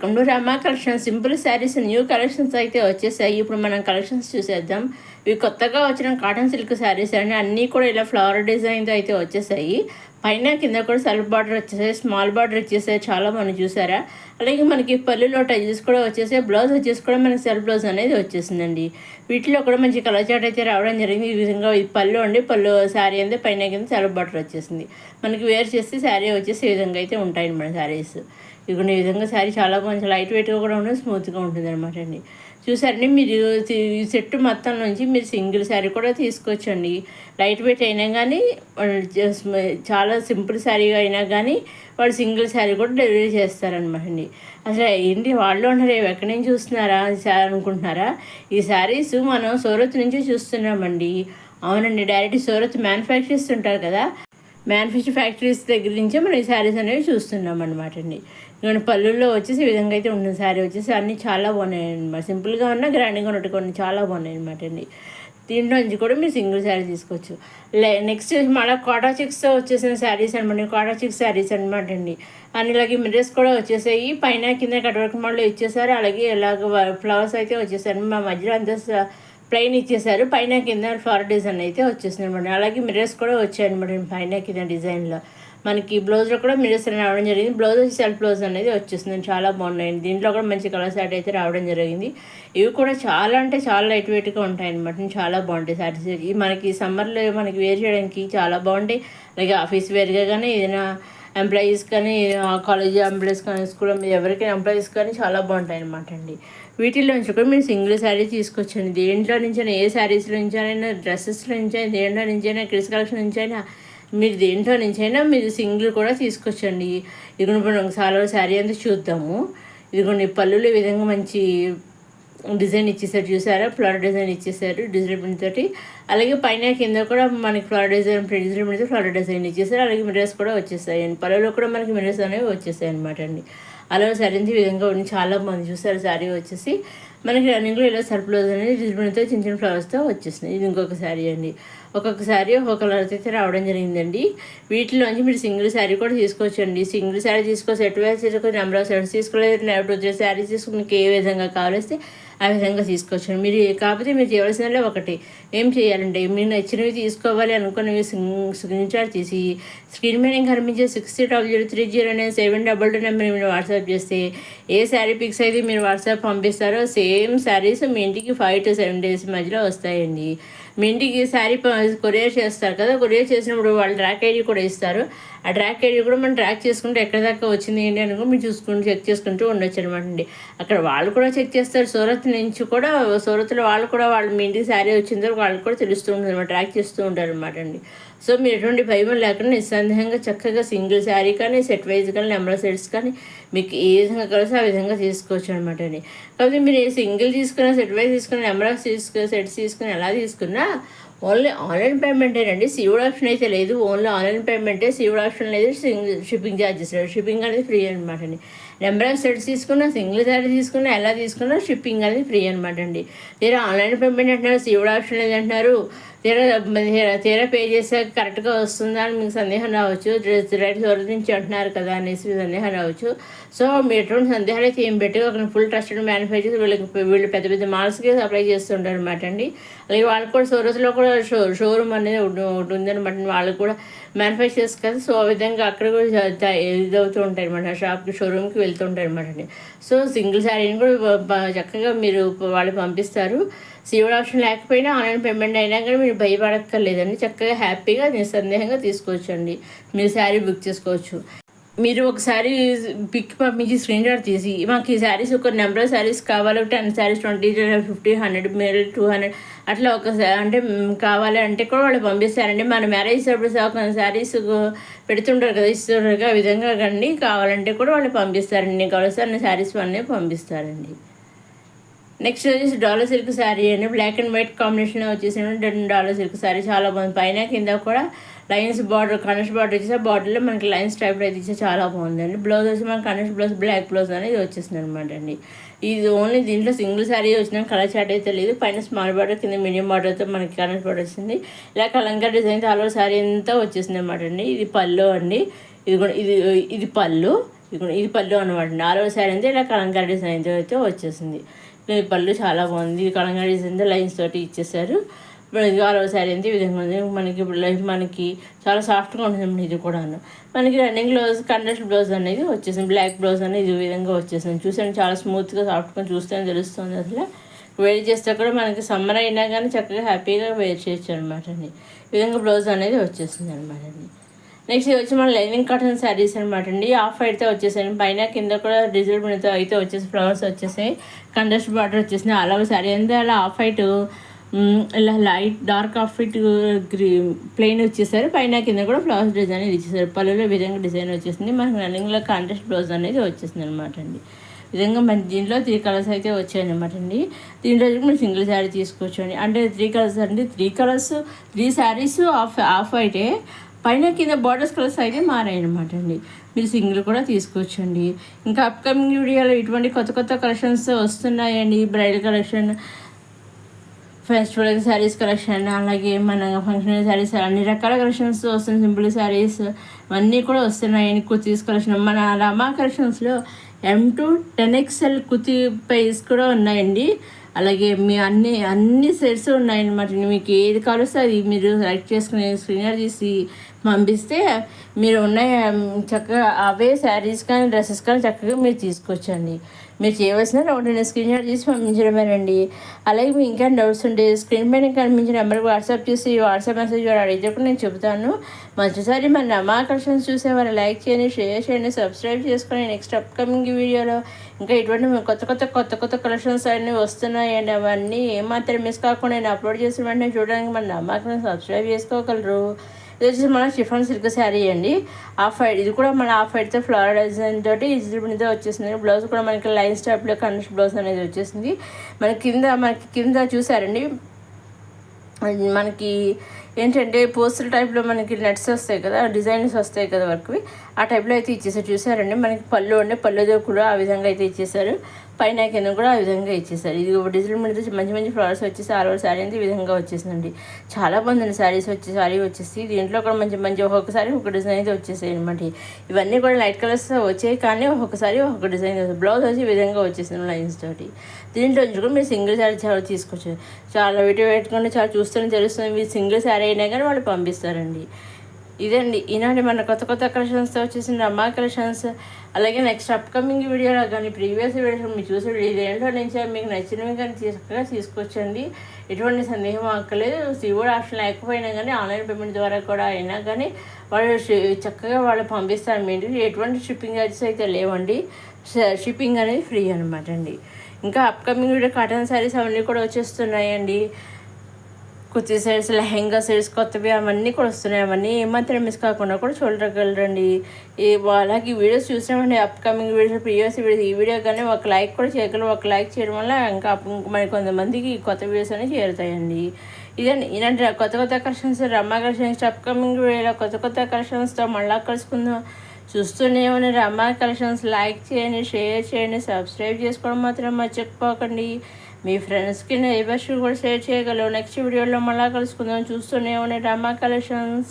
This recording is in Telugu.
Welcome to Rama collection. Simple saris new collections అయితే వచ్చేసాయి. ఇప్పుడు మనం కలెక్షన్స్ చూసేద్దాం. ఇవి కొత్తగా వచ్చిన కాటన్ సిల్క్ శారీస్ అండి. అన్నీ కూడా ఇలా ఫ్లవర్ డిజైన్తో అయితే వచ్చేసాయి. పైన కింద కూడా సెల్ఫ్ బార్డర్ వచ్చేసాయి, స్మాల్ బార్డర్ వచ్చేసాయి, చాలా మనం చూసారా. అలాగే మనకి పళ్ళులో టైజెస్ కూడా వచ్చేసాయి. బ్లౌజ్ వచ్చేసి కూడా మనకి సెల్ఫ్ బ్లౌజ్ అనేది వచ్చేసిందండి. వీటిలో కూడా మంచి కలర్ చాట్ అయితే రావడం జరిగింది. ఈ విధంగా ఇది పళ్ళు అండి. పళ్ళు శారీ అంతే, పైన కింద సెల్ఫ్ బార్డర్ వచ్చేసింది. మనకి వేర్ చేస్తే శారీ వచ్చేసి ఈ విధంగా అయితే ఉంటాయి మన శారీస్. ఇదిగోండి ఈ విధంగా శారీ చాలా మంచి లైట్ వెయిట్గా కూడా ఉంటుంది, స్మూత్గా ఉంటుంది అనమాట అండి. చూసారండి, మీరు ఈ సెట్ మొత్తం నుంచి మీరు సింగిల్ శారీ కూడా తీసుకోవచ్చండి. లైట్ వెయిట్ అయినా కానీ, చాలా సింపుల్ శారీ అయినా కానీ వాళ్ళు సింగిల్ శారీ కూడా డెలివరీ చేస్తారనమాట అండి. అసలు ఏంటి వాళ్ళు అంటారు, ఎక్కడి నుంచి చూస్తున్నారా అనుకుంటున్నారా? ఈ శారీస్ మనం సూరత్ నుంచి చూస్తున్నామండి. అవునండి, డైరెక్ట్ సూరత్ మ్యానుఫ్యాక్చర్స్ ఉంటారు కదా, మ్యానుఫ్యాక్చర్ ఫ్యాక్టరీస్ దగ్గర నుంచే మనం ఈ శారీస్ అనేవి చూస్తున్నాం అనమాట అండి. ఇక పళ్ళుల్లో వచ్చేసి ఈ విధంగా అయితే ఉంటుంది. శారీ వచ్చేసి అన్నీ చాలా బాగున్నాయి అనమాట. సింపుల్గా ఉన్న గ్రాండ్గా ఉన్నట్టు కొన్ని చాలా బాగున్నాయి అనమాట అండి. దీంట్లో నుంచి కూడా మీరు సింగిల్ శారీ తీసుకోవచ్చు. నెక్స్ట్ మళ్ళీ కోటా చిక్స్తో వచ్చేసిన శారీస్ అనమాట. కోటా చిక్స్ శారీస్ అనమాట అండి. అండ్ ఇలాగే మిర్రర్స్ కూడా వచ్చేసాయి. పైన కింద కట్ వర్క్ మోడల్ ఇచ్చేసారు. అలాగే ఇలాగ ఫ్లవర్స్ అయితే వచ్చేసారు. మా మధ్యలో అంతా ప్లెయిన్ ఇచ్చేసారు. పైన కింద ఫ్లవర్ డిజైన్ అయితే వచ్చేసింది అనమాట. అలాగే మిర్రర్స్ కూడా వచ్చాయి అనమాట పైన కింద డిజైన్లో. మనకి బ్లౌజ్లో కూడా మిర్రర్స్ అనేవి రావడం జరిగింది. బ్లౌజ్ వచ్చి సెల్ఫ్ బ్లౌజ్ అనేది వచ్చేస్తుంది. చాలా బాగున్నాయండి. దీంట్లో కూడా మంచి కలర్ శారీ అయితే రావడం జరిగింది. ఇవి కూడా చాలా అంటే చాలా లైట్ వెయిట్గా ఉంటాయి అనమాట. చాలా బాగుంటాయి శారీస్. మనకి సమ్మర్లో మనకి వేర్ చేయడానికి చాలా బాగుంటాయి. అలాగే ఆఫీస్ వేర్గా కానీ, ఏదైనా ఎంప్లాయీస్ కానీ, కాలేజీ ఎంప్లాయీస్ కానీ, స్కూల్ ఎవరికైనా ఎంప్లాయీస్ కానీ చాలా బాగుంటాయి అనమాట అండి. వీటిలోంచి కూడా మీరు సింగిల్ శారీ తీసుకొచ్చండి. దేంట్లో నుంచైనా, ఏ శారీస్లో నుంచైనా, డ్రెస్సెస్లో నుంచైనా, దేంట్లో నుంచైనా, కిడ్స్ కలెక్షన్ నుంచైనా, మీరు దేంట్లో నుంచైనా మీరు సింగిల్ కూడా తీసుకొచ్చండి. ఇదిగోండి ఇప్పుడు ఒకసారి శారీ అంతా చూద్దాము. ఇదిగోండి పళ్ళులు ఈ విధంగా మంచి డిజైన్ ఇచ్చేసారు, చూసారా, ఫ్లవర్ డిజైన్ ఇచ్చేసారు డిజైన్ ప్రింట్ తోటి. అలాగే పైన కింద కూడా మనకి flower design print flower design ఇచ్చేసారు. అలాగే మిర్రర్స్ కూడా వచ్చేసాయండి. పళ్ళులో కూడా మనకి మిర్రర్స్ అనేవి వచ్చేసాయి అనమాట అండి. అలా శారీ ఈ విధంగా ఉంది. చాలా మంది చూసారు. శారీ వచ్చేసి మనకి రన్నింగ్లో ఇలా సర్ప్ బ్లౌజ్ అనేది డిజైన్తో చిన్న చిన్న ఫ్లవర్స్తో వచ్చేసింది. ఇది ఇంకొక శారీ అండి. ఒక్కొక్క శారీ ఒక్కొక్క కలర్ అయితే రావడం జరిగిందండి. వీటిలోంచి మీరు సింగిల్ శారీ కూడా తీసుకోవచ్చండి. సింగిల్ శారీ సెట్ వైజ్ తీసుకొని నెంబర్ ఆఫ్ సెట్స్ తీసుకోలేదు, లేకపోతే శారీ తీసుకుని మీకు ఏ విధంగా కావాలిస్తే ఆ విధంగా తీసుకోవచ్చు. మీరు కాకపోతే మీరు చేయవలసిందే ఒకటి, ఏం చేయాలంటే మీరు నచ్చినవి తీసుకోవాలి అనుకున్నవి స్క్రీన్ షాట్ తీసి స్క్రీన్ మీద కనిపించే 600030 నెంబర్ మీరు వాట్సాప్ చేస్తే ఏ శారీ పిక్స్ అయితే మీరు వాట్సాప్ పంపిస్తారో సేమ్ శారీస్ మీ ఇంటికి 5 to 7 days మధ్యలో వస్తాయండి. మీ ఇంటికి శారీ కొరియర్ చేస్తారు కదా, కొరియర్ చేసినప్పుడు వాళ్ళు ట్రాక్ ఐడి కూడా ఇస్తారు. ఆ ట్రాక్ ఐడి కూడా మనం ట్రాక్ చేసుకుంటే ఎక్కడ దాకా వచ్చింది ఏంటి అని కూడా మీరు చెక్ చేసుకుంటూ ఉండొచ్చు అనమాట అండి. అక్కడ వాళ్ళు కూడా చెక్ చేస్తారు. సూరత్ నుంచి కూడా, సూరత్లో వాళ్ళు కూడా మీ ఇంటికి శారీ వచ్చిందో వాళ్ళకి కూడా తెలుస్తూ ఉంటుంది అనమాట, ట్రాక్ చేస్తూ ఉంటారు అనమాట అండి. సో మీరు ఎటువంటి భయం లేకుండా నిస్సందేహంగా చక్కగా సింగిల్ శారీ కానీ, సెట్ వైజ్ కానీ, నెంబర్ సెట్స్ కానీ మీకు ఏ విధంగా కలిసి ఆ విధంగా తీసుకోవచ్చు అనమాట అండి. కాబట్టి మీరు సింగిల్ తీసుకున్న, సెట్ వైజ్ తీసుకున్న, నెంబర్ ఆఫ్ సెట్స్ తీసుకుని ఎలా తీసుకున్నా ఓన్లీ ఆన్లైన్ పేమెంటేనండి. సీవుడ్ ఆప్షన్ అయితే లేదు. ఓన్లీ ఆన్లైన్ పేమెంటే, సీవుడ్ ఆప్షన్ లేదు. షిప్పింగ్ ఛార్జెస్ లేదు. షిప్పింగ్ అనేది ఫ్రీ అనమాట అండి. నెంబర్ ఆఫ్ సెట్స్ తీసుకున్నా, సింగిల్ శారీ తీసుకున్నా, ఎలా తీసుకున్నా షిప్పింగ్ అనేది ఫ్రీ అనమాట అండి. తీరా ఆన్లైన్ పేమెంట్ అంటున్నారు, సీవుడ్ ఆప్షన్ లేదు అంటున్నారు. తీరా పే చేసాక కరెక్ట్గా వస్తుందా అని మీకు సందేహం రావచ్చు. రైట్ సూరత్ నుంచి అంటున్నారు కదా అనేసి సందేహం రావచ్చు. సో మీరు ఎటువంటి సందేహాలు అయితే ఏం పెట్టి ఒక ఫుల్ ట్రస్టెడ్ మ్యానుఫ్యాక్చర్స్ వీళ్ళు పెద్ద పెద్ద మాల్స్కి సప్లై చేస్తుంటారు అనమాట అండి. అలాగే వాళ్ళకి కూడా సూరత్లో కూడా షోరూమ్ అనేది ఉందనమాట. వాళ్ళకి కూడా మ్యానుఫ్యాక్చర్స్ కదా, సో ఆ విధంగా అక్కడ కూడా ఇదవుతూ ఉంటాయి అనమాట. షాప్కి, షోరూమ్కి వెళ్తూ ఉంటారు అనమాట అండి. సో సింగిల్ శారీని కూడా చక్కగా మీరు వాళ్ళు పంపిస్తారు. సీవుడ్ ఆప్షన్ లేకపోయినా ఆన్లైన్ పేమెంట్ అయినా కానీ మీరు భయపడక్కర్లేదండి. చక్కగా హ్యాపీగా నిస్సందేహంగా తీసుకోవచ్చండి. మీరు శారీ బుక్ చేసుకోవచ్చు. మీరు ఒకసారి పిక్ పంపించి స్క్రీన్ షాట్ తీసి మాకు ఈ శారీస్ ఒక నెంబర్ ఆఫ్ శారీస్ కావాలి, 10 శారీస్ 20, 50, 100, 200 అట్లా అంటే కావాలి అంటే కూడా వాళ్ళు పంపిస్తారండి. మన మ్యారేజ్ అప్పుడు ఒక శారీస్ పెడుతుంటారు కదా, ఇస్తుంటారు, ఆ విధంగా కానీ కావాలంటే కూడా వాళ్ళు పంపిస్తారండి. కావాల్సిన శారీస్ అన్నీ పంపిస్తారండి. నెక్స్ట్ వచ్చేసి డాలర్ సిల్క్ శారీ అండి. బ్లాక్ అండ్ వైట్ కాంబినేషన్లో వచ్చేసి డాలర్ సిల్క్ శారీ చాలా బాగుంది. పైన కింద కూడా లైన్స్ బార్డర్, కనెక్ట్ బార్డర్ వచ్చేసి బార్డర్లో మనకి లైన్స్ టైప్లో అయితే ఇచ్చే చాలా బాగుందండి. బ్లౌజ్ వచ్చి మనకి కనెక్ట్ బ్లౌజ్, బ్లాక్ బ్లౌజ్ అనేది వచ్చేసింది అనమాట అండి. ఇది ఓన్లీ దీంట్లో సింగిల్ శారీ వచ్చిన కలర్ చాట్ అయితే లేదు. పైన స్మాల్ బార్డర్, కింద మీడియం బార్డర్తో మనకి కనెక్ట్ బార్డర్ వచ్చింది. ఇలా కలంకా డిజైన్ ఆల్ ఓవర్ శారీ అంతా వచ్చేసింది అనమాట అండి. ఇది పళ్ళు అండి. ఇది పళ్ళు. ఇది పళ్ళు అనమాట. 4వ శారీ అంతా ఇలా కలంకారీ డిజైన్తో అయితే వచ్చేసింది. ఈ పళ్ళు చాలా బాగుంది. ఈ కలంకారీ డిజైన్తో లైన్స్ తోటి ఇచ్చేసారు. ఇప్పుడు ఇది 6వ శారీ అంతా ఈ విధంగా ఉంది. మనకి ఇప్పుడు మనకి చాలా సాఫ్ట్గా ఉంటుంది ఇది కూడాను. మనకి రన్నింగ్ బ్లౌజ్ కంట్రాస్ట్ బ్లౌజ్ అనేది వచ్చేసింది. బ్లాక్ బ్లౌజ్ అనేది ఈ విధంగా వచ్చేసింది. చూసాను చాలా స్మూత్గా సాఫ్ట్గా చూస్తేనే తెలుస్తుంది. అసలు వేర్ చేస్తే కూడా మనకి సమ్మర్ అయినా కానీ చక్కగా హ్యాపీగా వేర్ చేయొచ్చు అనమాట అండి. ఈ విధంగా బ్లౌజ్ అనేది వచ్చేసింది అనమాట అండి. నెక్స్ట్ ఇది వచ్చి మన లైనింగ్ కాటన్ శారీస్ అనమాట అండి. ఆఫ్ వైట్తో వచ్చేసాయి. పైన కింద కూడా డిజిటల్ ప్రింట్తో అయితే వచ్చేసి ఫ్లవర్స్ వచ్చేసాయి. కంట్రాస్ట్ బార్డర్ వచ్చేసింది. అలాగే శారీ అంతా అలా ఆఫ్ వైట్ ఇలా light dark off white plain వచ్చేసారు. పైన కింద కూడా ఫ్లవర్స్ డిజైన్ అనేది ఇచ్చేసారు. పళ్ళులో విధంగా డిజైన్ వచ్చేసింది. మనకి రన్నింగ్లో కాంట్రాస్ట్ బ్లౌజ్ అనేది వచ్చేసింది అనమాట అండి. విధంగా మనకి దీంట్లో 3 కలర్స్ అయితే వచ్చాయన్నమాట అండి. దీంట్లో మనం సింగిల్ శారీ తీసుకోవచ్చు అండి. అంటే 3 కలర్స్ అండి. 3 కలర్స్ 3 శారీస్ ఆఫ్ వైటే, పైన కింద బార్డర్స్ కలర్స్ అయితే మారాయి అనమాట అండి. మీరు సింగిల్ కూడా తీసుకోవచ్చు అండి. ఇంకా అప్కమింగ్ వీడియోలో ఇటువంటి కొత్త కొత్త కలెక్షన్స్ వస్తున్నాయండి. Bridal collection, festival saris collection, అలాగే మన ఫంక్షనల్ శారీస్, అన్ని రకాల కలెక్షన్స్ వస్తున్నాయి. సింపుల్ శారీస్ అన్నీ కూడా వస్తున్నాయండి. కుర్తీస్ కలెక్షన్ మన రమా కలెక్షన్స్లో M2 10XL కుర్తీ ప్రైస్ కూడా ఉన్నాయండి. అలాగే మీ అన్ని సెట్స్ ఉన్నాయన్నమాట. మీకు ఏది కావాల్సో అది మీరు సెలెక్ట్ చేసుకుని స్క్రీనర్ తీసి పంపిస్తే మీరు ఉన్నాయి చక్కగా అవే శారీస్ కానీ డ్రెస్సెస్ కానీ చక్కగా మీరు తీసుకొచ్చండి. మీరు చేయవలసిన ఒకటి స్క్రీన్ షాట్ తీసి పంపించడమేనండి. అలాగే మీకు ఇంకా డౌట్స్ ఉంటే స్క్రీన్ పైన కనిపించిన నెంబర్కి వాట్సాప్ చేసి వాట్సాప్ మెసేజ్ అడిగితే కూడా నేను చెబుతాను. మంచిసారి మన రమా కలెక్షన్స్ చూసేవారు లైక్ చేయండి, షేర్ చేయండి, సబ్స్క్రైబ్ చేసుకొని నెక్స్ట్ అప్కమింగ్ వీడియోలో ఇంకా ఇటువంటి కొత్త కొత్త కలెక్షన్స్ అన్నీ వస్తున్నాయండి. అవన్నీ ఏమాత్రం మిస్ కాకుండా నేను అప్లోడ్ చేసిన వెంటనే చూడడానికి మన రమా కలెక్షన్ సబ్స్క్రైబ్ చేసుకోగలరు. ఇది వచ్చేసి మన షిఫాన్ సిల్క్ శారీ అండి. ఆఫ్ వైట్, ఇది కూడా మన ఆఫ్ వైట్తో ఫ్లవర్ డిజైన్ తోటి ఇదితో వచ్చేసింది. బ్లౌజ్ కూడా మనకి లైన్ స్టాప్లో కండెస్ట్ బ్లౌజ్ అనేది వచ్చేసింది. మనకి కింద చూసారండి, మనకి ఏంటంటే పోస్టల్ టైప్లో మనకి నెట్స్ వస్తాయి కదా, డిజైన్స్ వస్తాయి కదా వర్క్వి, ఆ టైప్లో అయితే ఇచ్చేసారు. చూసారండి మనకి పళ్ళు అండి, పళ్ళుతో కూడా ఆ విధంగా అయితే ఇచ్చేసారు. పైన కింద కూడా ఆ విధంగా ఇచ్చేసారు. ఇది డిజిటల్ మీద మంచి ఫ్లవర్స్ వచ్చేసి ఆల్ ఓవర్ శారీ అంతా ఈ విధంగా వచ్చేసిందండి. చాలా బాగుందండి శారీ వచ్చేసి. దీంట్లో కూడా మంచి ఒక్కొక్కసారి ఒక డిజైన్ అయితే వచ్చేసాయి అనమాట. ఇవన్నీ కూడా లైట్ కలర్స్ వచ్చాయి, కానీ ఒక్కొక్కసారి ఒక్కొక్క డిజైన్ బ్లౌజ్ వచ్చి ఈ విధంగా వచ్చేసింది లైన్స్ తోటి. దీంట్లో కూడా మీరు సింగిల్ శారీ చాలా తీసుకోవచ్చు. చాలా వీడియో పెట్టుకుంటే చాలా చూస్తూనే తెలుస్తుంది. మీరు సింగిల్ శారీ అయినా కానీ వాళ్ళు పంపిస్తారండి. ఇదండి ఈనాటి మన కొత్త కలెక్షన్స్తో వచ్చేసిన రమా కలెక్షన్స్. అలాగే నెక్స్ట్ అప్కమింగ్ వీడియోలో కానీ ప్రీవియస్ వీడియోస్ మీరు చూసే ఇదేంటో నుంచి మీకు నచ్చినవి కానీ చక్కగా తీసుకొచ్చండి. ఎటువంటి సందేహం అక్కర్లేదు. సివోడ్ ఆప్షన్ లేకపోయినా కానీ ఆన్లైన్ పేమెంట్ ద్వారా కూడా అయినా కానీ వాళ్ళు చక్కగా వాళ్ళు పంపిస్తారు. మీ ఇంటికి ఎటువంటి షిప్పింగ్ చార్జెస్ అయితే లేవండి. షిప్పింగ్ అనేది ఫ్రీ అనమాట అండి. ఇంకా అప్కమింగ్ వీడియో కాటన్ శారీస్ అవన్నీ కూడా వచ్చేస్తున్నాయండి. కుర్తీ సెట్స్, లెహెంగా సెట్స్ కొత్తవి అవన్నీ కూడా వస్తున్నాయి. అవన్నీ ఏమాత్రం మిస్ కాకుండా కూడా చూడగలరండి. అలాగే ఈ వీడియోస్ చూసినామండి, అప్కమింగ్ వీడియోస్, ప్రీవియస్ వీడియోస్, ఈ వీడియో కానీ ఒక లైక్ కూడా చేయగలరు. ఒక లైక్ చేయడం వల్ల ఇంకా మరి కొంతమందికి కొత్త వీడియోస్ అనేవి చేరుతాయండి. ఇదండి ఇలాంటి కొత్త కలెక్షన్స్ రమా కలెక్షన్స్. అప్కమింగ్ వీడియోలో కొత్త కలెక్షన్స్తో మళ్ళీ కలుసుకుందాం. చూస్తూనే ఉన్న రమా కలెక్షన్స్ లైక్ చేయండి, షేర్ చేయండి, సబ్స్క్రైబ్ చేసుకోవడం మాత్రం మర్చిపోకండి. మీ ఫ్రెండ్స్కి నైబర్స్కి కూడా షేర్ చేయగలరు. నెక్స్ట్ వీడియోలో మళ్ళీ కలుసుకుందాం. చూస్తూనే ఉండే రమా కలెక్షన్స్.